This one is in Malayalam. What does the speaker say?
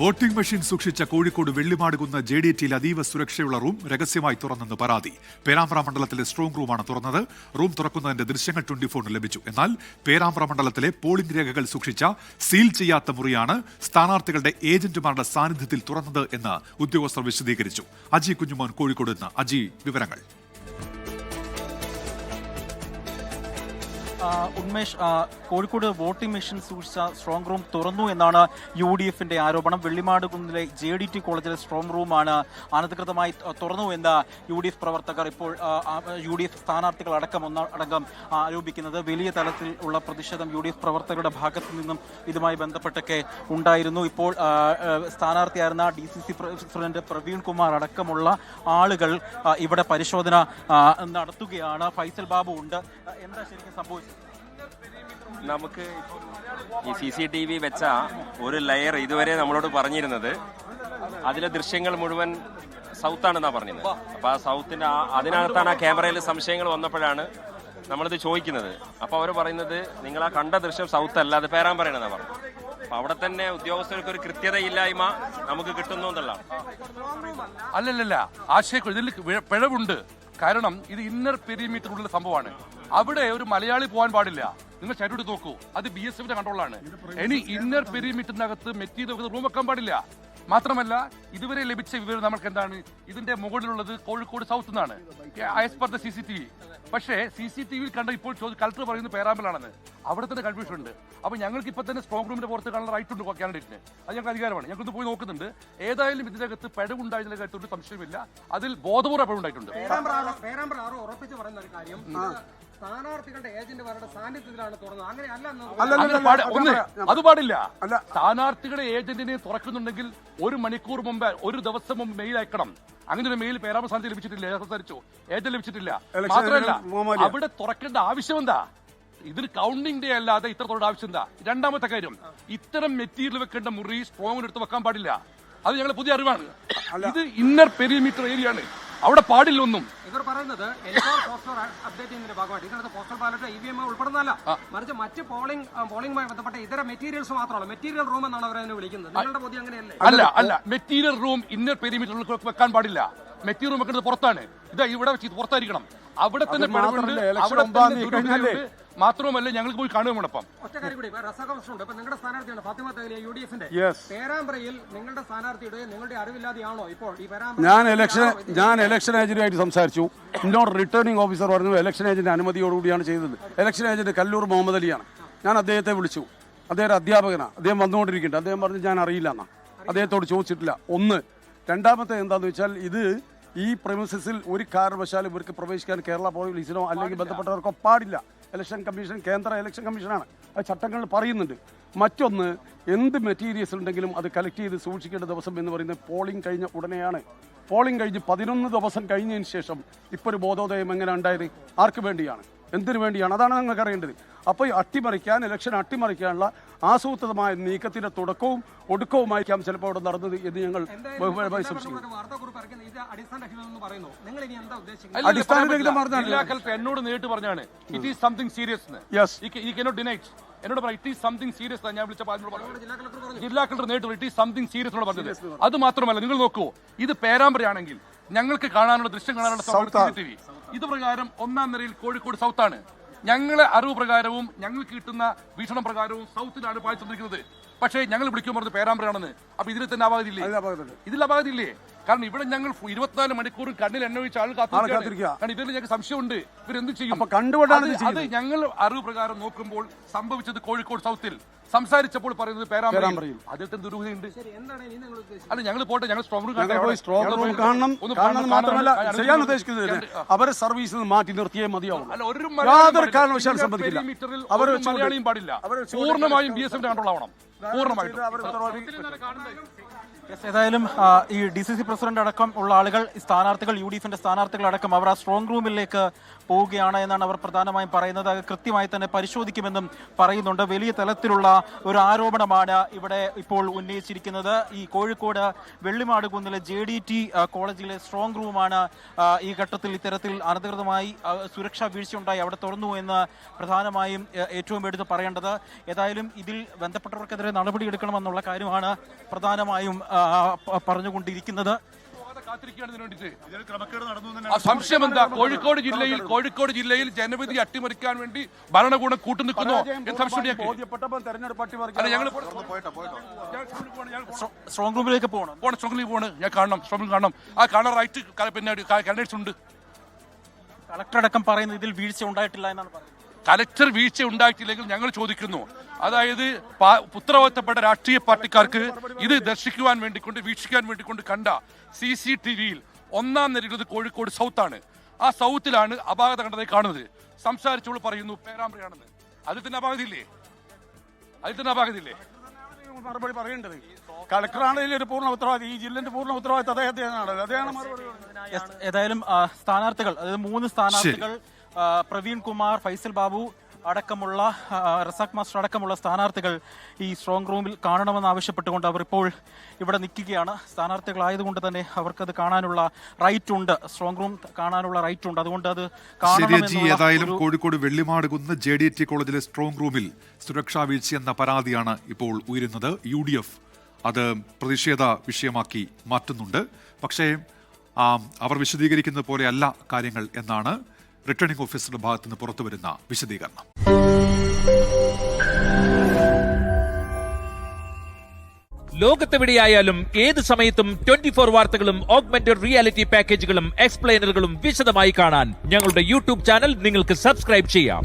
വോട്ടിംഗ് മെഷീൻ സൂക്ഷിച്ച കോഴിക്കോട് വെള്ളിമാടുകുന്ന് JDTയിൽ അതീവ സുരക്ഷയുള്ള റൂം രഹസ്യമായി തുറന്നെന്ന് പരാതി. പേരാമ്പ്ര മണ്ഡലത്തിലെ സ്ട്രോങ് റൂമാണ് തുറന്നത്. റൂം തുറക്കുന്നതിന്റെ ദൃശ്യങ്ങൾ 24 ലഭിച്ചു. എന്നാൽ പേരാമ്പ്ര മണ്ഡലത്തിലെ പോളിംഗ് രേഖകൾ സൂക്ഷിച്ച സീൽ ചെയ്യാത്ത മുറിയാണ് സ്ഥാനാർത്ഥികളുടെ ഏജന്റുമാരുടെ സാന്നിധ്യത്തിൽ തുറന്നത് എന്ന് ഉദ്യോഗസ്ഥർ വിശദീകരിച്ചു. അജി കുഞ്ഞുമോൻ കോഴിക്കോട് നിന്ന്. അജി, വിവരങ്ങൾ. ഉന്മേഷ്, കോഴിക്കോട് വോട്ടിംഗ് മെഷീൻ സൂക്ഷിച്ച സ്ട്രോങ് റൂം തുറന്നു എന്നാണ് UDFന്റെ ആരോപണം. വെള്ളിമാടുകുന്നിലെ JDT കോളേജിലെ സ്ട്രോങ് റൂമാണ് അനധികൃതമായി തുറന്നു എന്ന് UDF പ്രവർത്തകർ ഇപ്പോൾ UDF സ്ഥാനാർത്ഥികൾ അടക്കം ആരോപിക്കുന്നത്. വലിയ തലത്തിൽ ഉള്ള പ്രതിഷേധം UDF പ്രവർത്തകരുടെ ഭാഗത്തു നിന്നും ഇതുമായി ബന്ധപ്പെട്ടൊക്കെ ഉണ്ടായിരുന്നു. ഇപ്പോൾ സ്ഥാനാർത്ഥിയായിരുന്ന DCC പ്രസിഡന്റ് പ്രവീൺ കുമാർ അടക്കമുള്ള ആളുകൾ ഇവിടെ പരിശോധന നടത്തുകയാണ്. ഫൈസൽ ബാബു ഉണ്ട്. എന്താ ശരിക്കും സംഭവിച്ചത്? നമുക്ക് ഈ CCTV വെച്ച ഒരു ലെയർ ഇതുവരെ നമ്മളോട് പറഞ്ഞിരുന്നത് അതിലെ ദൃശ്യങ്ങൾ മുഴുവൻ സൗത്താണെന്നാ പറഞ്ഞത്. അപ്പൊ ആ സൗത്തിന്റെ അതിനകത്താണ് ആ ക്യാമറയിൽ സംശയങ്ങൾ വന്നപ്പോഴാണ് നമ്മളിത് ചോദിക്കുന്നത്. അപ്പൊ അവർ പറയുന്നത് നിങ്ങൾ ആ കണ്ട ദൃശ്യം സൗത്ത് അല്ല, അത് പേരാമ്പ്രയാണെന്നാ പറഞ്ഞു. അപ്പൊ അവിടെ തന്നെ ഉദ്യോഗസ്ഥർക്ക് ഒരു കൃത്യതയില്ലായ്മ നമുക്ക് കിട്ടുന്നു എന്നുള്ളതാണ്. അല്ലല്ല, ആശയക്കുഴ ഇതിൽ പിഴവുണ്ട്. കാരണം ഇത് ഇന്നർ പെരിമീറ്ററുള്ള സംഭവമാണ്. അവിടെ ഒരു മലയാളി പോകാൻ പാടില്ല. നിങ്ങൾ ചരിട്ട് നോക്കൂ, അത് BSFന്റെ കൺട്രോളാണ്. ഇനി ഇന്നർ പെരിമീറ്ററിനകത്ത് മെറ്റീരിയൽ റൂം വെക്കാൻ പാടില്ല. മാത്രമല്ല, ഇതുവരെ ലഭിച്ച വിവരം നമുക്ക് എന്താണ്, ഇതിന്റെ മുകളിലുള്ളത് കോഴിക്കോട് സൗത്ത് എന്നാണ് ആസ് പെർ ദ CCTV. പക്ഷേ CCTV കണ്ട ഇപ്പോൾ കളക്ടർ പറയുന്നത് പേരാമ്പ്രയിലാണെന്ന്. അവിടെ തന്നെ കൺഫ്യൂഷൻ ഉണ്ട്. അപ്പൊ ഞങ്ങൾക്ക് ഇപ്പൊ തന്നെ സ്ട്രോങ് റൂമിന്റെ പുറത്ത് കാണാൻ റൈറ്റ് ഉണ്ട് കാൻഡിഡേറ്റിന്. അത് ഞങ്ങൾക്ക് അധികാരമാണ്. ഞങ്ങൾക്ക് പോയി നോക്കുന്നുണ്ട്. ഏതായാലും ഇതിനകത്ത് പിഴവുണ്ടായതിനെ കാര്യത്തോട് സംശയമില്ല. അതിൽ ബോധപൂർവ്വം പിഴവുണ്ടായിട്ടുണ്ട്. സ്ഥാനാർത്ഥികളുടെ ഏജന്റുമാരുടെ സാന്നിധ്യത്തിലാണ് തുറന്നത്. അത് പാടില്ല. സ്ഥാനാർത്ഥികളുടെ ഏജന്റിനെ തുറക്കുന്നുണ്ടെങ്കിൽ 1 മണിക്കൂർ മുമ്പ്, 1 ദിവസം മുമ്പ് മെയിൽ അയക്കണം. അങ്ങനെ ഒരു മെയിൽ പേരാമ്പ്ര സ്ഥാനത്ത് ലഭിച്ചിട്ടില്ല, സംസാരിച്ചു, ഏജന്റ് ലഭിച്ചിട്ടില്ല. മാത്രമല്ല, അവിടെ തുറക്കേണ്ട ആവശ്യം എന്താ? ഇതിന് കൗണ്ടിംഗ് ഡേ അല്ലാതെ ഇത്ര തുറക്കേണ്ട ആവശ്യം എന്താ? രണ്ടാമത്തെ കാര്യം, ഇത്തരം മെറ്റീരിയൽ വെക്കേണ്ട മുറി സ്ട്രോങ്ങിന് എടുത്ത് വെക്കാൻ പാടില്ല. അത് ഞങ്ങളുടെ പുതിയ അറിവാണ്. ഇത് ഇന്നർ പെരിമീറ്റർ ഏരിയ ആണ്, അവിടെ പാടില്ലൊന്നും. ഇവർ പറയുന്നത് പോസ്റ്റർ അപ്ഡേറ്റ് ചെയ്യുന്നതിന്റെ ഭാഗമായിട്ട് ഇതിനകത്ത് പോസ്റ്റൽ ബാലറ്റ് EVM ഉൾപ്പെടുന്നതല്ല, മറിച്ച് മറ്റ് പോളിംഗുമായി ബന്ധപ്പെട്ട ഇതര മെറ്റീരിയൽസ് മാത്രമാണ്. മെറ്റീരിയൽ റൂം എന്നാണ് അവരതിനെ വിളിക്കുന്നത്. നിങ്ങളുടെ ബോധ്യം അങ്ങനെയല്ലേ? അല്ല, മെറ്റീരിയൽ റൂം ഇന്നർ പെരിമീറ്ററിൽ വെക്കാൻ പാടില്ല. മെറ്റീരിയൽ റൂം വെക്കുന്നത് പുറത്താണ്. ഇത് ഇവിടെ വെച്ച് പുറത്തായിരിക്കണം. അവിടെ തന്നെ മാത്രവുമല്ല, ഞങ്ങൾക്ക് പോയി കാണുകയാണപ്പം. നിങ്ങളുടെ സ്ഥാനാർത്ഥിയാണ് ഫാത്തിമ തഹ്ലിയ UDFന്റെ. പേരാമ്പ്രയിൽ നിങ്ങളുടെ സ്ഥാനാർത്ഥിയുടെ നിങ്ങളുടെ അറിവില്ലാതെയാണോ ഇപ്പോൾ ഈ ഞാൻ ഇലക്ഷൻ ഏജന്റുമായിട്ട് സംസാരിച്ചു. എന്നോട് റിട്ടേണിംഗ് ഓഫീസർ പറഞ്ഞു ഇലക്ഷൻ ഏജന്റ് അനുമതിയോടുകൂടിയാണ് ചെയ്തത്. ഇലക്ഷൻ ഏജന്റ് കല്ലൂർ മുഹമ്മദ് അലിയാണ്. ഞാൻ അദ്ദേഹത്തെ വിളിച്ചു. അദ്ദേഹം അധ്യാപകനാണ്. അദ്ദേഹം വന്നുകൊണ്ടിരിക്കുന്നുണ്ട്. അദ്ദേഹം പറഞ്ഞു ഞാൻ അറിയില്ല എന്നാ. അദ്ദേഹത്തോട് ചോദിച്ചിട്ടില്ല. ഒന്ന്. രണ്ടാമത്തെ എന്താന്ന് വെച്ചാൽ, ഇത് ഈ പ്രമിസസിൽ ഒരു കാരണവശാലും ഇവർക്ക് പ്രവേശിക്കാൻ കേരള പോലീസിനോ അല്ലെങ്കിൽ ബന്ധപ്പെട്ടവർക്കോ പാടില്ല. ഇലക്ഷൻ കമ്മീഷൻ കേന്ദ്ര ഇലക്ഷൻ കമ്മീഷനാണ്. അത് ചട്ടങ്ങൾ പറയുന്നുണ്ട്. മറ്റൊന്ന്, എന്ത് മെറ്റീരിയൽസ് ഉണ്ടെങ്കിലും അത് കളക്ട് ചെയ്ത് സൂക്ഷിക്കേണ്ട ദിവസം എന്ന് പറയുന്നത് പോളിംഗ് കഴിഞ്ഞ ഉടനെയാണ്. പോളിംഗ് കഴിഞ്ഞ് 11 ദിവസം കഴിഞ്ഞതിന് ശേഷം ഇപ്പോൾ ഒരു ബോധോദയം എങ്ങനെ ഉണ്ടായത്? ആർക്ക് വേണ്ടിയാണ്? എന്തിനു വേണ്ടിയാണ്? അതാണ് നിങ്ങൾക്ക് അറിയേണ്ടത്. അപ്പോൾ ഇലക്ഷൻ അട്ടിമറിക്കാനുള്ള ആസൂത്രിതമായ നീക്കത്തിന്റെ തുടക്കവും ഒടുക്കവുമായിരിക്കാം ചിലപ്പോൾ അവിടെ നടന്നത് എന്ന് ഞങ്ങൾ എന്നോട് നേരിട്ട് പറഞ്ഞാണ് ഇറ്റ് ഈസ് സംതിങ് സീരിയസ്. എന്നോട് പറയാം ഇറ്റ് ഈസ് സംതിങ് സീരിയസ്. ഞാൻ വിളിച്ച ജില്ലാ കളക്ടർ നേരിട്ട് ഇറ്റ് ഈസ് സംതിങ് സീരിയസ് എന്നോട് പറഞ്ഞത്. അത് മാത്രമല്ല, നിങ്ങൾ നോക്കൂ, ഇത് പേരാമ്പ്രയാണെങ്കിൽ ഞങ്ങൾക്ക് കാണാനുള്ള ദൃശ്യം കാണാനുള്ള CCTV ഇത് പ്രകാരം 1ാം നിരയിൽ കോഴിക്കോട് സൗത്താണ്. ഞങ്ങളെ അറിവ് പ്രകാരവും ഞങ്ങൾക്ക് കിട്ടുന്ന വീക്ഷണം പ്രകാരവും സൗത്തിലാണ് പാലിച്ചുകൊണ്ടിരിക്കുന്നത്. പക്ഷേ ഞങ്ങൾ വിളിക്കുമ്പോൾ പറഞ്ഞത് പേരാമ്പ്രയാണെന്ന്. അപ്പൊ ഇതിൽ തന്നെ അപാകതയില്ലേ? ഇതിൽ അപാകതയില്ലേ? കാരണം ഇവിടെ ഞങ്ങൾ 24 മണിക്കൂറും കണ്ണിൽ എണ്ണ ഒഴിച്ച ആൾ കാത്തിരിക്കുക. കാരണം ഇതിൽ ഞങ്ങൾക്ക് സംശയമുണ്ട് ഇവരെന്ത് ചെയ്യും. അത് ഞങ്ങൾ അറിവ് പ്രകാരം നോക്കുമ്പോൾ സംഭവിച്ചത് കോഴിക്കോട് സൗത്തിൽ. സംസാരിച്ചപ്പോൾ പറയുന്നത് പേരാമ്പ്രയിൽ. അതിൽ ദുരൂഹതയുണ്ട്. അല്ല, ഞങ്ങൾ പോട്ടെ, ഞങ്ങൾ സ്ട്രോങ് റൂം കാണണം മാത്രമല്ല ചെയ്യാൻ ഉദ്ദേശിക്കുന്നത് അവരെ സർവീസിൽ നിന്ന് മാറ്റി നിർത്തിയേ മതിയാവും. യാതൊരു കാരണവശാലും സമ്മതിക്കില്ല. മലയാളിയും പാടില്ല. പൂർണ്ണമായും BSFന്റെ കൺട്രോൾ ആവണം. പൂർണ്ണമായിട്ടും. ഏതായാലും ഈ DCC പ്രസിഡന്റ് അടക്കം ഉള്ള ആളുകൾ, സ്ഥാനാർത്ഥികൾ, UDFന്റെ സ്ഥാനാർത്ഥികൾ അടക്കം അവർ ആ സ്ട്രോങ് റൂമിലേക്ക് പോവുകയാണ് എന്നാണ് അവർ പ്രധാനമായും പറയുന്നത്. അത് കൃത്യമായി തന്നെ പരിശോധിക്കുമെന്നും പറയുന്നുണ്ട്. വലിയ തലത്തിലുള്ള ഒരു ആരോപണമാണ് ഇവിടെ ഇപ്പോൾ ഉന്നയിച്ചിരിക്കുന്നത്. ഈ കോഴിക്കോട് വെള്ളിമാടുകുന്നിലെ JDT കോളേജിലെ സ്ട്രോങ് റൂമാണ് ഈ ഘട്ടത്തിൽ ഇത്തരത്തിൽ അനധികൃതമായി സുരക്ഷാ വീഴ്ചയുണ്ടായി അവിടെ തുറന്നു എന്ന് പ്രധാനമായും ഏറ്റവും എടുത്ത് പറയേണ്ടത്. ഏതായാലും ഇതിൽ ബന്ധപ്പെട്ടവർക്കെതിരെ നടപടിയെടുക്കണമെന്നുള്ള കാര്യമാണ് പ്രധാനമായും പറഞ്ഞുകൊണ്ടിരിക്കുന്നത്. സംശയം എന്താ? കോഴിക്കോട് ജില്ലയിൽ ജനവിധി അട്ടിമറിക്കാൻ വേണ്ടി ഭരണകൂടം കൂട്ടുനിൽക്കുന്നു. സ്ട്രോങ് റൂമിലേക്ക് പോകണം. ഞാൻ കാണണം. ആ കാണാൻ റൈറ്റ് പിന്നെ കാൻഡിഡേറ്റ്സ് ഉണ്ട്. കളക്ടർ അടക്കം പറയുന്നത് ഇതിൽ വീഴ്ച ഉണ്ടായിട്ടില്ല എന്നാണ് പറയുന്നത്. കലക്ടർ വീഴ്ച ഉണ്ടായിട്ടില്ലെങ്കിൽ ഞങ്ങൾ ചോദിക്കുന്നു, അതായത് ഉത്തരവാദിത്തപ്പെട്ട രാഷ്ട്രീയ പാർട്ടിക്കാർക്ക് ഇത് ദർശിക്കുവാൻ വേണ്ടിക്കൊണ്ട് വീക്ഷിക്കാൻ വേണ്ടിക്കൊണ്ട് കണ്ട CCTVയിൽ ഒന്നാം നിരയുന്നത് കോഴിക്കോട് സൗത്താണ്. ആ സൗത്തിലാണ് അപാകത കണ്ടതായി കാണുന്നത്. സംസാരിച്ചോളൂ പറയുന്നു പേരാമ്പ്രയാണെന്ന്. അതിൽ തന്നെ അപാകതയില്ലേ? മറുപടി പറയേണ്ടത് കളക്ടറാണ് ഇതിലൊരു പൂർണ്ണ ഉത്തരവാദിത്തം. ഈ ജില്ലന്റെ പൂർണ്ണ ഉത്തരവാദിത്തം അദ്ദേഹമാണ് മറുപടി. ഏതായാലും സ്ഥാനാർത്ഥികൾ, അതായത് 3 സ്ഥാനാർത്ഥികൾ പ്രവീൺ കുമാർ, ഫൈസൽ ബാബു അടക്കമുള്ള റസാഖ് മാസ്റ്റർ അടക്കമുള്ള സ്ഥാനാർത്ഥികൾ ഈ സ്ട്രോങ് റൂമിൽ കാണണമെന്ന് ആവശ്യപ്പെട്ടുകൊണ്ട് അവർ ഇപ്പോൾ ഇവിടെ നിൽക്കുകയാണ്. സ്ഥാനാർത്ഥികളായതുകൊണ്ട് തന്നെ അവർക്കത് കാണാനുള്ള റൈറ്റ് ഉണ്ട്, സ്ട്രോങ് റൂം കാണാനുള്ള റൈറ്റ് ഉണ്ട്. അതുകൊണ്ട് അത് ഏതായാലും കോഴിക്കോട് വെള്ളിമാടുകുന്ന് JDT കോളേജിലെ സ്ട്രോങ് റൂമിൽ സുരക്ഷാ വീഴ്ചയെന്ന പരാതിയാണ് ഇപ്പോൾ ഉയരുന്നത്. UDF അത് പ്രതിഷേധ വിഷയമാക്കി മാറ്റുന്നുണ്ട്. പക്ഷേ അവർ വിശദീകരിക്കുന്നത് പോലെയല്ല കാര്യങ്ങൾ എന്നാണ് റിട്ടേണിംഗ് ഓഫീസറുടെ ഭാഗത്ത് നിന്ന് പുറത്തുവരുന്ന വിശദീകരണം. ലോകത്തെവിടെയായാലും ഏത് സമയത്തും 24 വാർത്തകളും ഓഗ്മെന്റഡ് റിയാലിറ്റി പാക്കേജുകളും എക്സ്പ്ലെയിനറുകളും വിശദമായി കാണാൻ ഞങ്ങളുടെ YouTube ചാനൽ നിങ്ങൾക്ക് സബ്സ്ക്രൈബ് ചെയ്യാം.